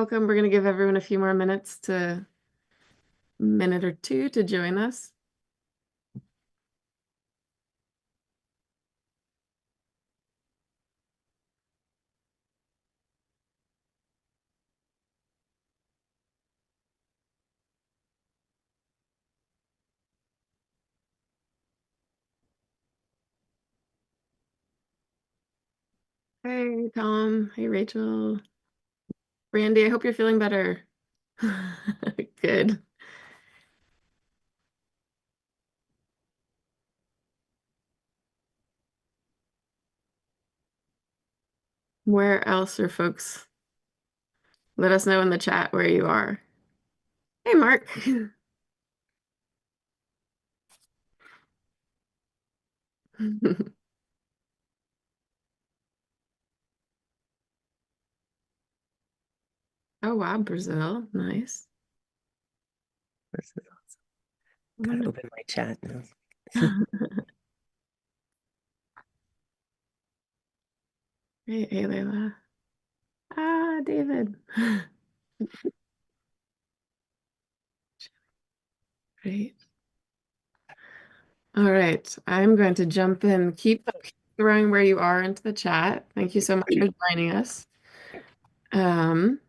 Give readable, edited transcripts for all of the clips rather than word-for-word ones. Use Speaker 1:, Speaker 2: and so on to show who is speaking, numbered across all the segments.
Speaker 1: welcome. We're going to give everyone a few more minute or two to join us. Hey, Tom. Hey, Rachel. Randy, I hope you're feeling better. Good. Where else are folks? Let us know in the chat where you are. Hey, Mark. Oh, wow, Brazil. Nice.
Speaker 2: This is awesome. Gotta open my chat now.
Speaker 1: Hey, Layla. Ah, David. Great. All right. I'm going to jump in. Keep throwing where you are into the chat. Thank you so much for joining us. Um,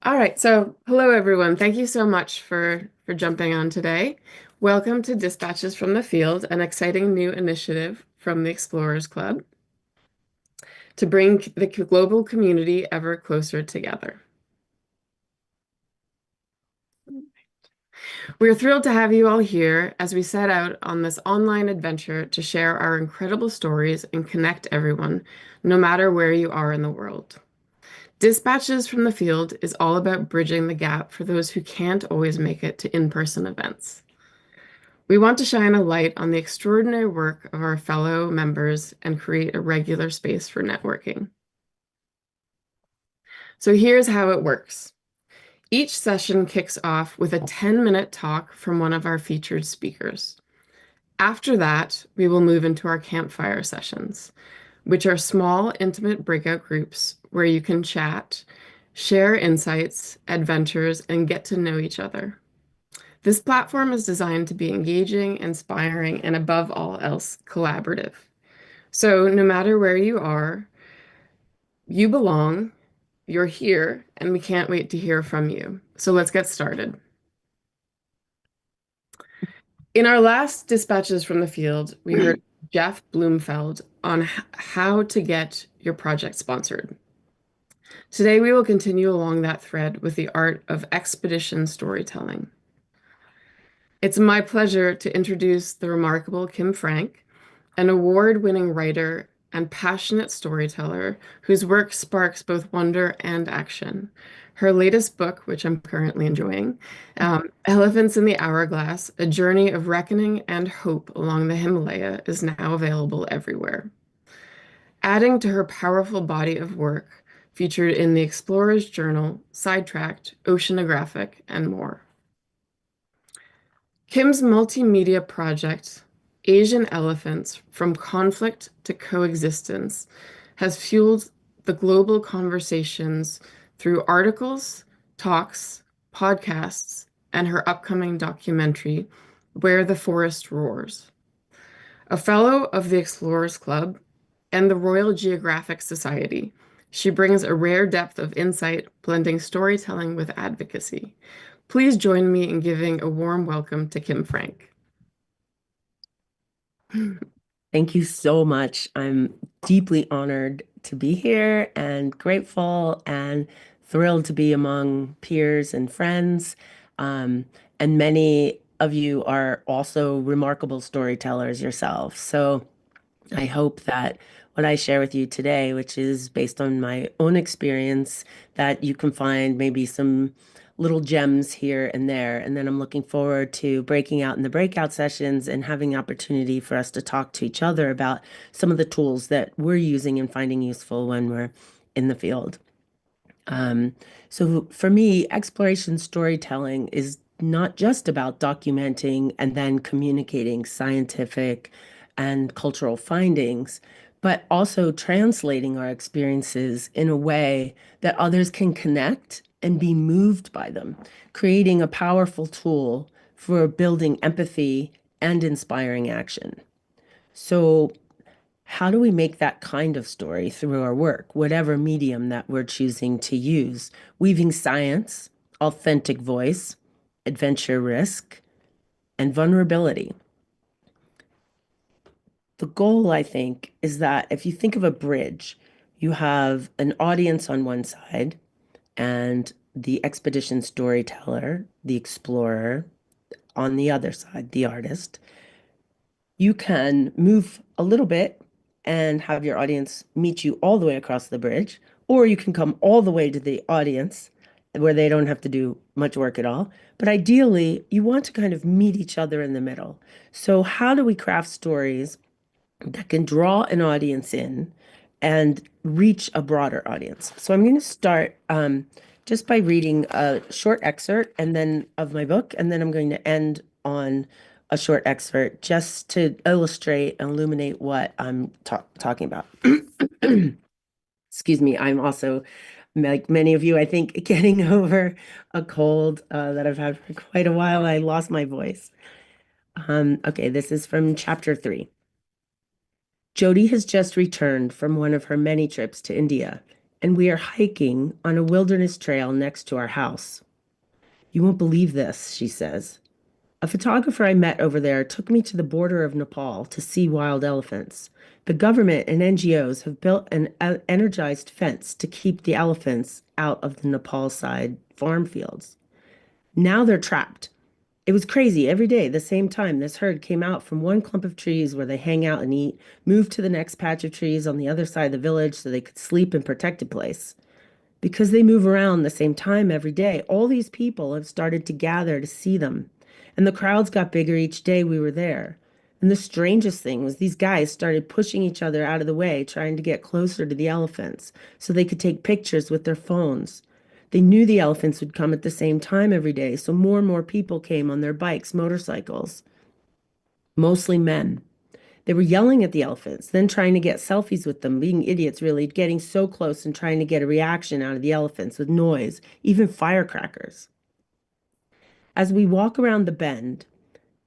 Speaker 1: all right. So, hello, everyone. Thank you so much for jumping on today. Welcome to Dispatches from the Field, an exciting new initiative from the Explorers Club to bring the global community ever closer together. We're thrilled to have you all here as we set out on this online adventure to share our incredible stories and connect everyone, no matter where you are in the world. Dispatches from the Field is all about bridging the gap for those who can't always make it to in-person events. We want to shine a light on the extraordinary work of our fellow members and create a regular space for networking. So here's how it works. Each session kicks off with a 10-minute talk from one of our featured speakers. After that, we will move into our campfire sessions, which are small, intimate breakout groups where you can chat, share insights, adventures, and get to know each other. This platform is designed to be engaging, inspiring, and above all else, collaborative. So no matter where you are, you belong, you're here, and we can't wait to hear from you. So let's get started. In our last dispatches from the field, we heard Jeff Bloomfeld on how to get your project sponsored. Today, we will continue along that thread with the art of expedition storytelling. It's my pleasure to introduce the remarkable Kim Frank, an award-winning writer and passionate storyteller whose work sparks both wonder and action. Her latest book, which I'm currently enjoying, Elephants in the Hourglass, A Journey of Reckoning and Hope Along the Himalaya, is now available everywhere. Adding to her powerful body of work, featured in the Explorer's Journal, Sidetracked, Oceanographic, and more. Kim's multimedia project, Asian Elephants from Conflict to Coexistence, has fueled the global conversations through articles, talks, podcasts, and her upcoming documentary, Where the Forest Roars. A fellow of the Explorers Club and the Royal Geographic Society, she brings a rare depth of insight, blending storytelling with advocacy. Please join me in giving a warm welcome to Kim Frank.
Speaker 2: Thank you so much. I'm deeply honored to be here and grateful and thrilled to be among peers and friends. And many of you are also remarkable storytellers yourself. So I hope that what I share with you today, which is based on my own experience, that you can find maybe some little gems here and there. And then I'm looking forward to breaking out in the breakout sessions and having the opportunity for us to talk to each other about some of the tools that we're using and finding useful when we're in the field. Um, so for me, exploration storytelling is not just about documenting and then communicating scientific and cultural findings, but also translating our experiences in a way that others can connect and be moved by them, creating a powerful tool for building empathy and inspiring action. So, how do we make that kind of story through our work, whatever medium that we're choosing to use, weaving science, authentic voice, adventure risk, and vulnerability? The goal, I think, is that if you think of a bridge, you have an audience on one side and the expedition storyteller, the explorer on the other side, the artist. You can move a little bit and have your audience meet you all the way across the bridge, or you can come all the way to the audience where they don't have to do much work at all. But ideally, you want to kind of meet each other in the middle. So, how do we craft stories that can draw an audience in and reach a broader audience? So, I'm going to start just by reading a short excerpt and then of my book, and then I'm going to end on a short excerpt just to illustrate and illuminate what I'm talking about. Excuse me, I'm also, like many of you, I think, getting over a cold that I've had for quite a while. I lost my voice. Okay, this is from chapter 3. Jody has just returned from one of her many trips to India, and we are hiking on a wilderness trail next to our house. You won't believe this, she says. A photographer I met over there took me to the border of Nepal to see wild elephants. The government and NGOs have built an energized fence to keep the elephants out of the Nepal side farm fields. Now they're trapped. It was crazy. Every day, the same time, this herd came out from one clump of trees where they hang out and eat, moved to the next patch of trees on the other side of the village so they could sleep in protected place. Because they move around the same time every day, all these people have started to gather to see them. And the crowds got bigger each day we were there. And the strangest thing was these guys started pushing each other out of the way, trying to get closer to the elephants so they could take pictures with their phones. They knew the elephants would come at the same time every day, so more and more people came on their bikes, motorcycles, mostly men. They were yelling at the elephants, then trying to get selfies with them, being idiots, really, getting so close and trying to get a reaction out of the elephants with noise, even firecrackers. As we walk around the bend,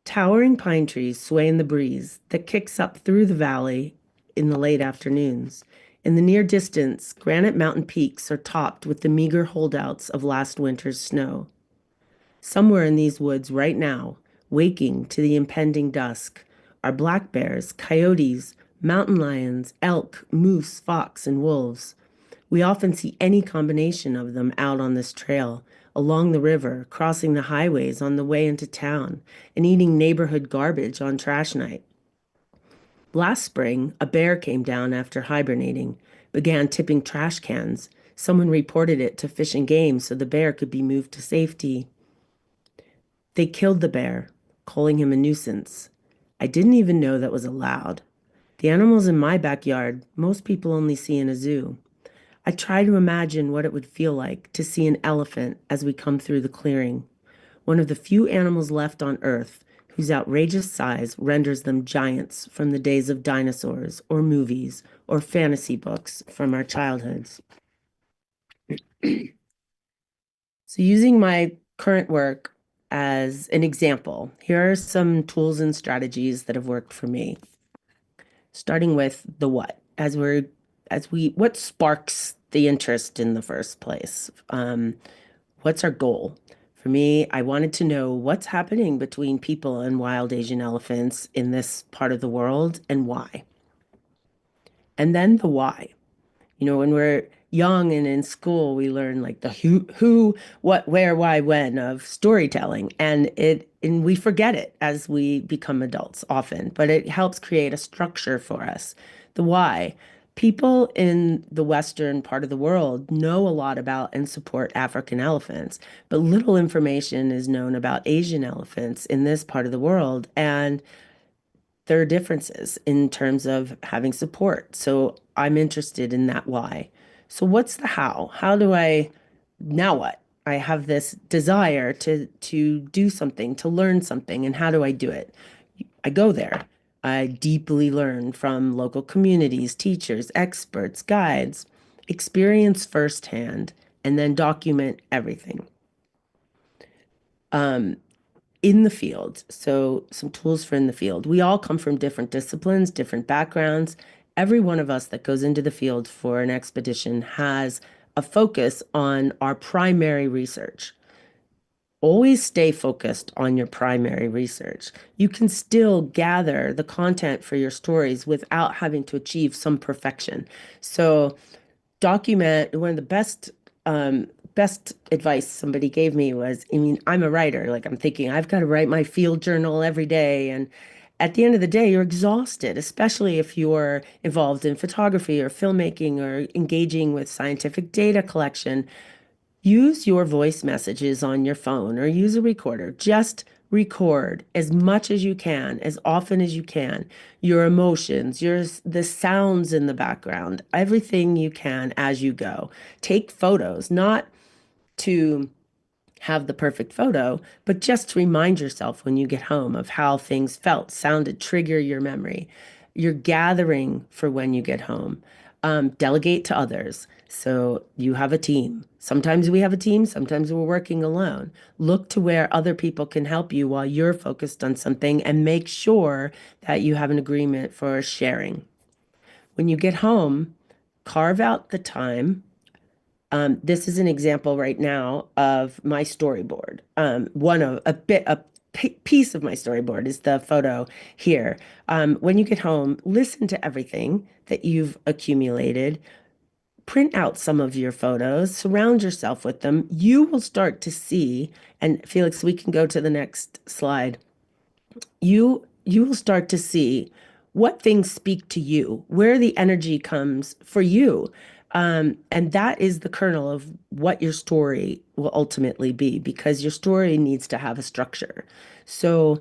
Speaker 2: towering pine trees sway in the breeze that kicks up through the valley in the late afternoons. In the near distance, granite mountain peaks are topped with the meager holdouts of last winter's snow. Somewhere in these woods right now, waking to the impending dusk, are black bears, coyotes, mountain lions, elk, moose, fox, and wolves. We often see any combination of them out on this trail, along the river, crossing the highways on the way into town, and eating neighborhood garbage on trash night. Last spring, a bear came down after hibernating, began tipping trash cans. Someone reported it to Fish and Game so the bear could be moved to safety. They killed the bear, calling him a nuisance. I didn't even know that was allowed. The animals in my backyard, most people only see in a zoo. I try to imagine what it would feel like to see an elephant as we come through the clearing, one of the few animals left on Earth whose outrageous size renders them giants from the days of dinosaurs or movies or fantasy books from our childhoods. So, using my current work as an example, here are some tools and strategies that have worked for me. Starting with the what, what sparks the interest in the first place? What's our goal? For me, I wanted to know what's happening between people and wild Asian elephants in this part of the world and why. And then the why. You know, when we're young and in school, we learn like the who, what, where, why, when of storytelling, and we forget it as we become adults often, but it helps create a structure for us. The why. People in the Western part of the world know a lot about and support African elephants, but little information is known about Asian elephants in this part of the world. And there are differences in terms of having support. So I'm interested in that why. So what's the how? Now what? I have this desire to do something, to learn something, and how do I do it? I go there. I deeply learn from local communities, teachers, experts, guides, experience firsthand, and then document everything in the field. So, some tools for in the field. We all come from different disciplines, different backgrounds. Every one of us that goes into the field for an expedition has a focus on our primary research. Always stay focused on your primary research. You can still gather the content for your stories without having to achieve some perfection. So, document one of the best advice somebody gave me was, I mean, I'm a writer, like I'm thinking I've got to write my field journal every day, and at the end of the day you're exhausted, especially if you're involved in photography or filmmaking or engaging with scientific data collection. Use your voice messages on your phone or use a recorder. Just record as much as you can, as often as you can, your emotions, the sounds in the background, everything you can as you go. Take photos, not to have the perfect photo, but just to remind yourself when you get home of how things felt, sounded, trigger your memory. You're gathering for when you get home. Delegate to others. So you have a team. Sometimes we have a team, sometimes we're working alone. Look to where other people can help you while you're focused on something and make sure that you have an agreement for sharing. When you get home, carve out the time. This is an example right now of my storyboard. One of a piece of my storyboard is the photo here. When you get home, listen to everything that you've accumulated. Print out some of your photos, surround yourself with them. You will start to see, and Felix, we can go to the next slide. You will start to see what things speak to you, where the energy comes for you. And that is the kernel of what your story will ultimately be, because your story needs to have a structure. So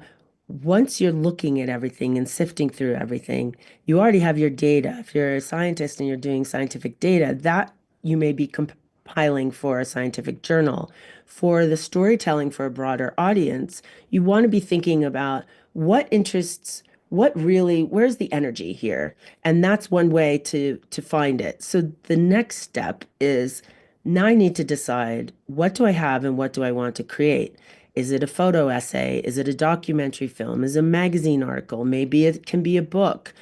Speaker 2: once you're looking at everything and sifting through everything, you already have your data. If you're a scientist and you're doing scientific data, that you may be compiling for a scientific journal. For the storytelling for a broader audience, you want to be thinking about what interests, what really, where's the energy here? And that's one way to find it. So the next step is, now I need to decide, what do I have and what do I want to create? Is it a photo essay? Is it a documentary film? Is it a magazine article? Maybe it can be a book.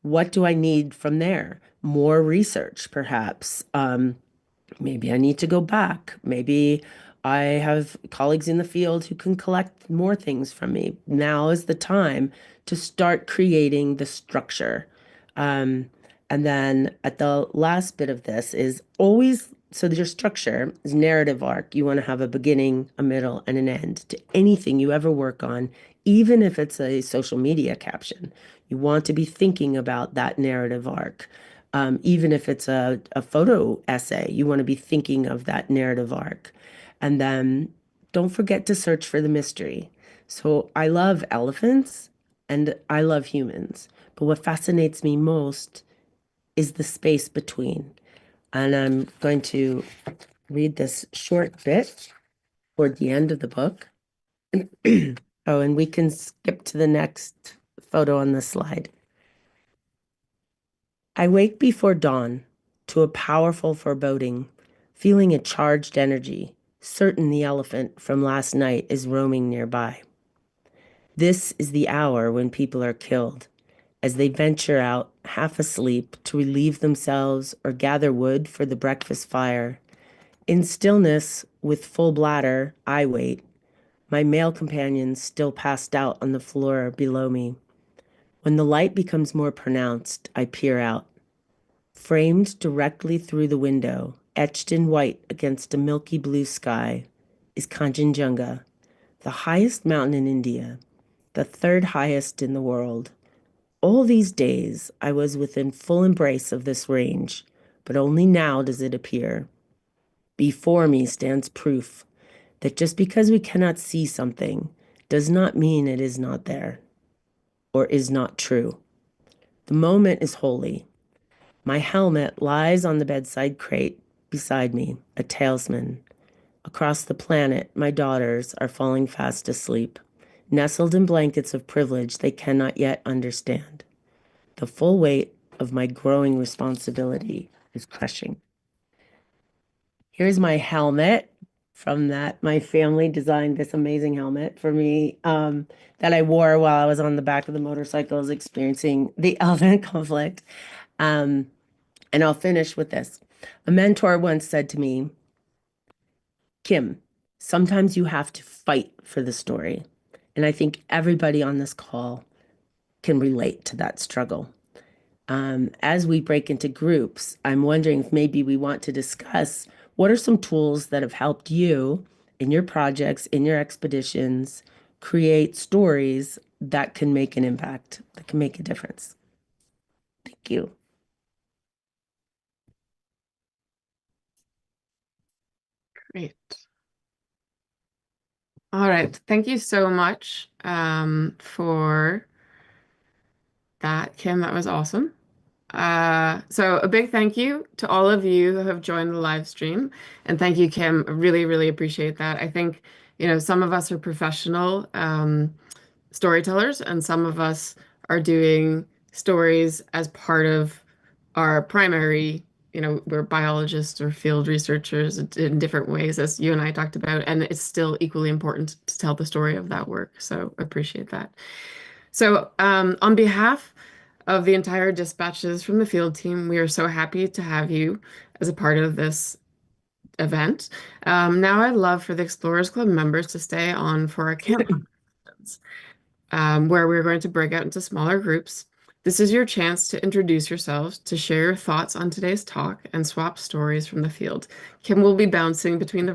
Speaker 2: What do I need from there? More research, perhaps. Maybe I need to go back. Maybe I have colleagues in the field who can collect more things from me. Now is the time to start creating the structure. Um, and then at the last bit of this is always, so your structure is narrative arc. You want to have a beginning, a middle, and an end to anything you ever work on, even if it's a social media caption. You want to be thinking about that narrative arc. Even if it's a photo essay, you want to be thinking of that narrative arc. And then don't forget to search for the mystery. So I love elephants and I love humans, but what fascinates me most is the space between. And I'm going to read this short bit toward the end of the book. Oh, and we can skip to the next photo on the slide. I wake before dawn to a powerful foreboding, feeling a charged energy, certain the elephant from last night is roaming nearby. This is the hour when people are killed, as they venture out, half asleep, to relieve themselves or gather wood for the breakfast fire. In stillness, with full bladder, I wait, my male companions still passed out on the floor below me. When the light becomes more pronounced, I peer out. Framed directly through the window, etched in white against a milky blue sky, is Kanchenjunga, the highest mountain in India, the third highest in the world. All these days I was within full embrace of this range, but only now does it appear. Before me stands proof that just because we cannot see something does not mean it is not there or is not true. The moment is holy. My helmet lies on the bedside crate beside me, a talisman. Across the planet, my daughters are falling fast asleep. nestled in blankets of privilege they cannot yet understand. The full weight of my growing responsibility is crushing. Here's my helmet from that. My family designed this amazing helmet for me that I wore while I was on the back of the motorcycles experiencing the elephant conflict. And I'll finish with this. A mentor once said to me, Kim, sometimes you have to fight for the story. And I think everybody on this call can relate to that struggle. As we break into groups, I'm wondering if maybe we want to discuss what are some tools that have helped you in your projects, in your expeditions, create stories that can make an impact, that can make a difference. Thank you.
Speaker 1: Great. All right. Thank you so much for that, Kim. That was awesome. So a big thank you to all of you who have joined the live stream. And thank you, Kim. I really, really appreciate that. I think, some of us are professional storytellers, and some of us are doing stories as part of our primary, we're biologists or field researchers in different ways, as you and I talked about, and it's still equally important to tell the story of that work. So appreciate that. So on behalf of the entire Dispatches from the Field team, we are so happy to have you as a part of this event. Now I'd love for the Explorers Club members to stay on for our camp questions, where we're going to break out into smaller groups. This is your chance to introduce yourselves, to share your thoughts on today's talk, and swap stories from the field. Kim will be bouncing between the